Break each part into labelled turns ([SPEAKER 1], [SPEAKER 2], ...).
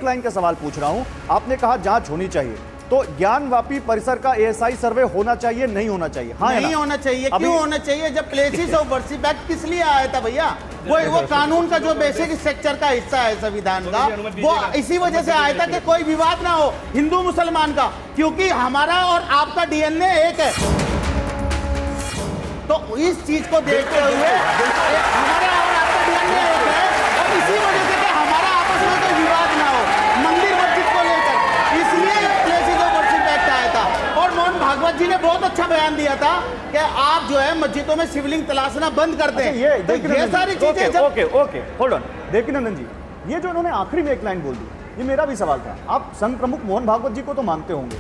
[SPEAKER 1] Line का सवाल पूछ रहा हूं। आपने कहा जांच होनी चाहिए, तो ज्ञानवापी परिसर का एएसआई सर्वे होना चाहिए नहीं होना चाहिए? हाँ,
[SPEAKER 2] नहीं होना चाहिए। क्यों होना चाहिए? जब प्लेसेस ऑफ वर्शिप एक्ट किस लिए आया था भैया? वो कानून का जो बेसिक स्ट्रक्चर का हिस्सा है संविधान का, वो इसी वजह से आया था कि कोई विवाद ना हो हिंदू मुसलमान का, क्योंकि हमारा और आपका डीएनए एक है। तो इस चीज को देखते हुए हमारा और आपका डीएनए एक है, और इसी वजह से कि हमारा आपस में कोई विवाद ना हो मंदिर मस्जिद को लेकर, इसलिए प्लेसेस ऑफ वर्शिप एक्ट आया था। और मोहन भागवत जी ने बहुत अच्छा बयान दिया था कि आप जो है मस्जिदों में शिवलिंग तलाशना बंद कर दें। ये सारी चीजें जब
[SPEAKER 1] ओके होल्ड ऑन देवकीनंदन जी, ये जो इन्होंने आखिरी में एक लाइन बोल दी, ये मेरा भी सवाल था। आप संघ प्रमुख मोहन भागवत जी को तो मानते होंगे।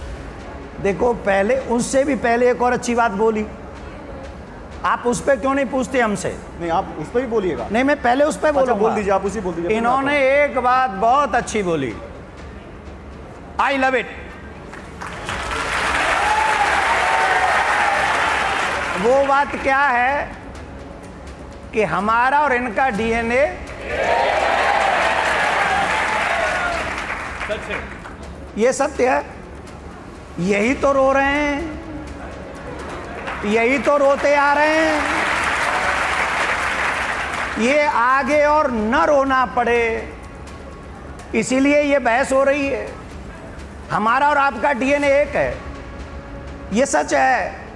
[SPEAKER 3] देखो, पहले उनसे भी पहले एक और अच्छी बात बोली, आप उस पर क्यों नहीं पूछते हमसे?
[SPEAKER 1] नहीं, आप उस पर ही बोलिएगा।
[SPEAKER 3] नहीं, मैं पहले उस पर बोलूंगा।
[SPEAKER 1] बोल दीजिए, आप उसी बोल दीजिए।
[SPEAKER 3] इन्होंने एक बात बहुत अच्छी बोली, आई लव इट। वो बात क्या है कि हमारा और इनका डीएनए ये सत्य है। यही तो रो रहे हैं, यही तो रोते आ रहे हैं। ये आगे और न रोना पड़े, इसीलिए ये बहस हो रही है। हमारा और आपका डीएनए एक है, ये सच है।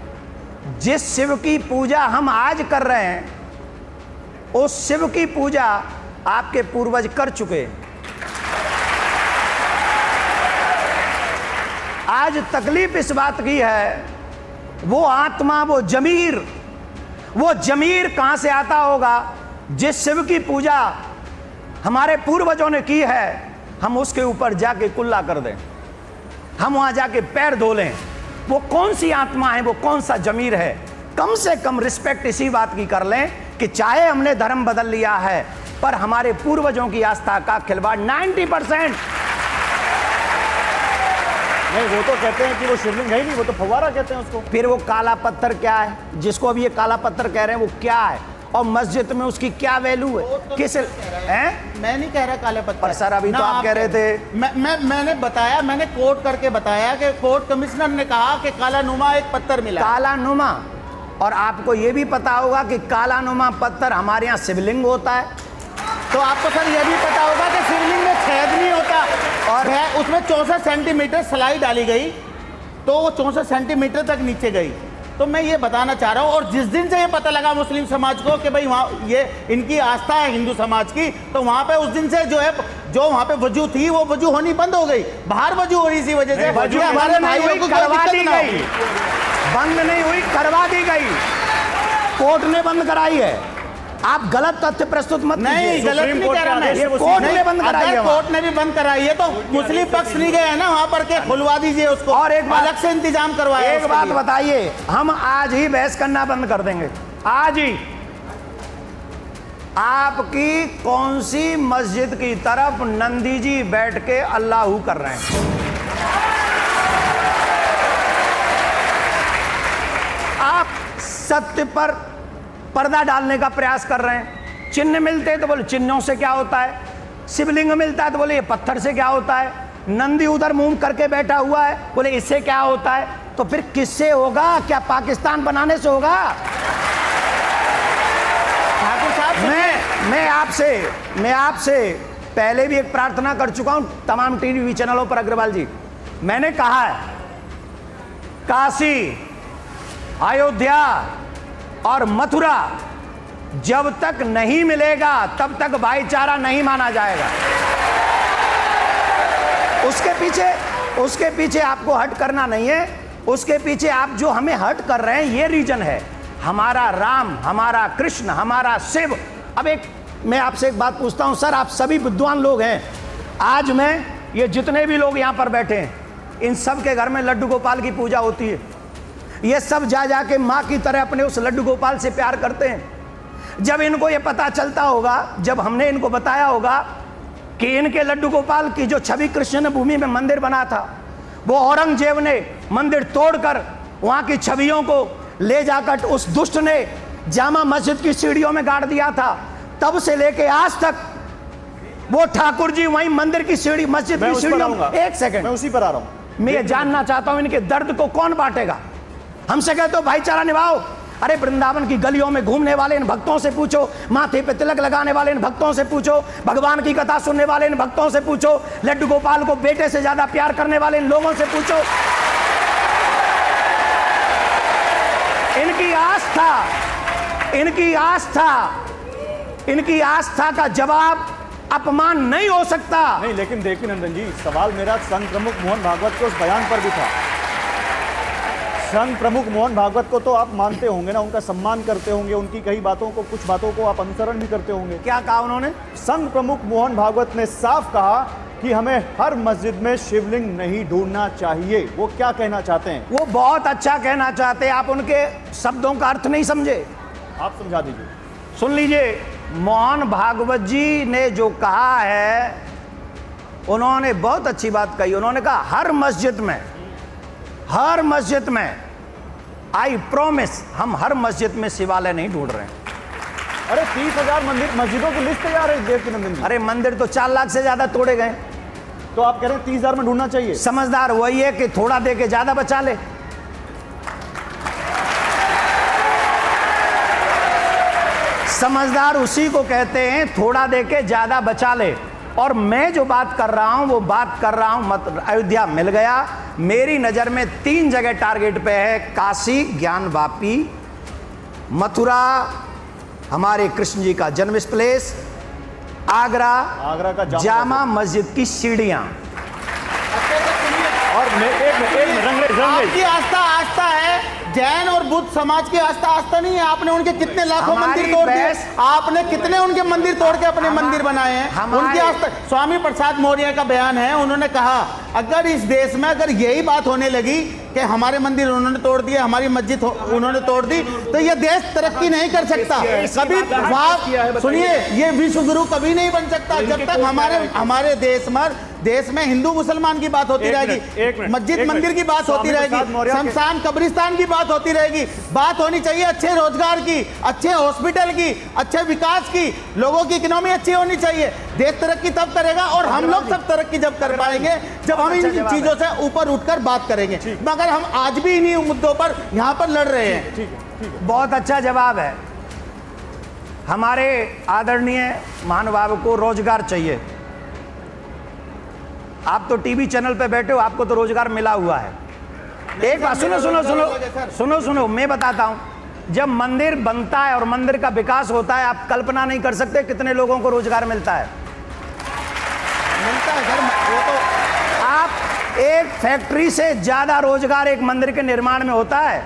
[SPEAKER 3] जिस शिव की पूजा हम आज कर रहे हैं, उस शिव की पूजा आपके पूर्वज कर चुके हैं। आज तकलीफ इस बात की है, वो आत्मा, वो जमीर कहां से आता होगा? जिस शिव की पूजा हमारे पूर्वजों ने की है, हम उसके ऊपर जाके कुल्ला कर दें, हम वहां जाके पैर धो लें। वो कौन सी आत्मा है, वो कौन सा जमीर है? कम से कम रिस्पेक्ट इसी बात की कर लें कि चाहे हमने धर्म बदल लिया है, पर हमारे पूर्वजों की आस्था का खिलवाड़ 90%।
[SPEAKER 1] नहीं, वो तो कहते हैं कि वो शिवलिंग है ही नहीं, वो तो फव्वारा कहते हैं उसको।
[SPEAKER 3] फिर वो काला पत्थर क्या है, जिसको अभी ये काला पत्थर कह रहे हैं, वो क्या है? और मस्जिद में उसकी क्या वैल्यू है?
[SPEAKER 2] तो
[SPEAKER 3] किस हैं?
[SPEAKER 2] मैं नहीं कह रहा काले पत्थर,
[SPEAKER 3] पर सर अभी तो आप कह रहे थे।
[SPEAKER 2] मैंने बताया, मैंने कोट करके बताया कि कोर्ट कमिश्नर ने कहा कि काला नुमा एक पत्थर मिला।
[SPEAKER 3] काला नुमा, और आपको ये भी पता होगा कि काला नुमा पत्थर हमारे यहाँ शिवलिंग होता है।
[SPEAKER 2] तो आपको सर ये भी पता होगा कि शिवलिंग में छेद नहीं होता, और है उसमें 64 सेंटीमीटर सलाई डाली गई, तो वो 64 सेंटीमीटर तक नीचे गई। तो मैं ये बताना चाह रहा हूँ, और जिस दिन से ये पता लगा मुस्लिम समाज को कि भाई वहाँ ये इनकी आस्था है हिंदू समाज की, तो वहाँ पे उस दिन से जो है, जो वहाँ पे वजू थी, वो वजू होनी बंद हो गई। बाहर वजू हो रही इसी वजह से हमारे भाइयों को
[SPEAKER 3] करवा दी गई, बंद नहीं हुई, करवा दी गई, कोर्ट ने बंद कराई है। आप गलत तथ्य प्रस्तुत मत कीजिए।
[SPEAKER 2] नहीं, गलत नहीं कह रहा मैं,
[SPEAKER 3] कोर्ट ने बंद कराई है।
[SPEAKER 2] कोर्ट ने भी बंद कराई है, तो मुस्लिम पक्ष नहीं गए है ना वहां पर के, खुलवा दीजिए उसको,
[SPEAKER 3] और एक बात
[SPEAKER 2] अलग से इंतजाम करवाया।
[SPEAKER 3] एक बात बताइए, हम आज ही बहस करना बंद कर देंगे, आज ही। आपकी कौन सी मस्जिद की तरफ नंदी जी बैठ के अल्लाहू कर रहे हैं? आप सत्य पर पर्दा डालने का प्रयास कर रहे हैं। चिन्ह मिलते हैं तो बोले चिन्हों से क्या होता है, शिवलिंग मिलता है तो बोले ये पत्थर से क्या होता है, नंदी उधर मुंह करके बैठा हुआ है, बोले इससे क्या होता है। तो फिर किससे होगा? क्या पाकिस्तान बनाने से होगा?
[SPEAKER 2] ठाकुर साहब,
[SPEAKER 3] मैं आपसे पहले भी एक प्रार्थना कर चुका हूं तमाम टीवी चैनलों पर। अग्रवाल जी, मैंने कहा है काशी, अयोध्या और मथुरा जब तक नहीं मिलेगा तब तक भाईचारा नहीं माना जाएगा। उसके पीछे आपको हट करना नहीं है। उसके पीछे आप जो हमें हट कर रहे हैं, ये रीजन है हमारा राम, हमारा कृष्ण, हमारा शिव। अब मैं आपसे एक बात पूछता हूं सर, आप सभी विद्वान लोग हैं, आज मैं ये जितने भी लोग यहां पर बैठे हैं, इन सब के घर में लड्डू गोपाल की पूजा होती है। ये सब जा के माँ की तरह अपने उस लड्डू गोपाल से प्यार करते हैं। जब इनको ये पता चलता होगा, जब हमने इनको बताया होगा कि इनके लड्डू गोपाल की जो छवि कृष्ण भूमि में मंदिर बना था, वो औरंगजेब ने मंदिर तोड़कर वहाँ की छवियों को ले जाकर उस दुष्ट ने जामा मस्जिद की सीढ़ियों में गाड़ दिया था, तब से लेके आज तक वो ठाकुर जी वहीं मंदिर की सीढ़ी, मस्जिद
[SPEAKER 1] मैं
[SPEAKER 3] की
[SPEAKER 1] उस पर
[SPEAKER 3] सीढ़ियों
[SPEAKER 1] आऊंगा।
[SPEAKER 3] एक सेकंड,
[SPEAKER 1] मैं उसी पर आ रहा हूं।
[SPEAKER 3] मैं ये जानना चाहता हूं इनके दर्द को कौन बांटेगा। हमसे कहते हो भाईचारा निभाओ, अरे वृंदावन की गलियों में घूमने वाले इन भक्तों से पूछो, माथे पे तिलक लगाने वाले इन भक्तों से पूछो, भगवान की कथा सुनने वाले इन भक्तों से पूछो, लड्डू गोपाल को बेटे से ज्यादा प्यार करने वाले इन लोगों से पूछो। इनकी आस्था का जवाब अपमान नहीं हो सकता।
[SPEAKER 1] नहीं, लेकिन देखिए नंदन जी, सवाल मेरा संघ प्रमुख मोहन भागवत के उस बयान पर भी था। संघ प्रमुख मोहन भागवत को तो आप मानते होंगे ना, उनका सम्मान करते होंगे, उनकी कई बातों को, कुछ बातों को आप अनुसरण भी करते होंगे।
[SPEAKER 3] क्या कहा उन्होंने?
[SPEAKER 1] संघ प्रमुख मोहन भागवत ने साफ कहा कि हमें हर मस्जिद में शिवलिंग नहीं ढूंढना चाहिए। वो क्या कहना चाहते हैं?
[SPEAKER 3] वो बहुत अच्छा कहना चाहते हैं, आप उनके शब्दों का अर्थ नहीं समझे।
[SPEAKER 1] आप समझा दीजिए।
[SPEAKER 3] सुन लीजिए, मोहन भागवत जी ने जो कहा है, उन्होंने बहुत अच्छी बात कही। उन्होंने कहा हर मस्जिद में आई प्रॉमिस, हम हर मस्जिद में शिवालय नहीं ढूंढ रहे हैं।
[SPEAKER 1] अरे 30,000 मस्जिदों की लिस्ट तैयार है देवकीनंदन जी।
[SPEAKER 3] अरे मंदिर तो 4 लाख से ज्यादा तोड़े गए,
[SPEAKER 1] तो आप कह रहे हैं 30,000 में ढूंढना चाहिए।
[SPEAKER 3] समझदार वही है कि थोड़ा दे के ज्यादा बचा ले। समझदार उसी को कहते हैं थोड़ा दे के ज्यादा बचा ले। और मैं जो बात कर रहा हूं वो बात कर रहा हूं, मत अयोध्या मिल गया। मेरी नजर में 3 जगह टारगेट पे है, काशी ज्ञान वापी, मथुरा हमारे कृष्ण जी का जन्म प्लेस, आगरा
[SPEAKER 1] का
[SPEAKER 3] जामा मस्जिद की सीढ़ियां।
[SPEAKER 1] और रंगरेज
[SPEAKER 2] आपकी आस्था है, जैन और बुद्ध समाज की आस्था नहीं है। आपने उनके कितने लाखों मंदिर तोड़ दिए, आपने कितने उनके मंदिर तोड़ के अपने मंदिर बनाए हैं। उनकी आस्था, स्वामी प्रसाद मौर्य का बयान है, उन्होंने कहा अगर इस देश में अगर यही बात होने लगी कि हमारे मंदिर उन्होंने तोड़ दिए, हमारी मस्जिद उन्होंने तोड़ दी, तो ये देश तरक्की नहीं कर सकता कभी। वहां सुनिए, ये विश्व गुरु कभी नहीं बन सकता जब तक हमारे देश में हिंदू मुसलमान की बात होती रहेगी, मस्जिद मंदिर की बात होती रहेगी, शमशान कब्रिस्तान की बात होती रहेगी। बात होनी चाहिए अच्छे रोजगार की, अच्छे हॉस्पिटल की, अच्छे विकास की, लोगों की इकोनॉमी अच्छी होनी चाहिए। देश तरक्की तब करेगा और हम लोग सब तरक्की जब कर पाएंगे जब हम इन चीजों से ऊपर उठकर बात करेंगे। मगर हम आज भी इन्हीं मुद्दों पर यहाँ पर लड़ रहे हैं।
[SPEAKER 1] ठीक है।
[SPEAKER 3] बहुत अच्छा जवाब है। हमारे आदरणीय महानुभाव को रोजगार चाहिए। आप तो टीवी चैनल पे बैठे हो, आपको तो रोजगार मिला हुआ है। एक बात सुनो, मैं बताता हूं। जब मंदिर बनता है और मंदिर का विकास होता है, आप कल्पना नहीं कर सकते कितने लोगों को रोजगार मिलता है।
[SPEAKER 2] वो तो
[SPEAKER 3] आप एक फैक्ट्री से ज्यादा रोजगार एक मंदिर के निर्माण में होता है।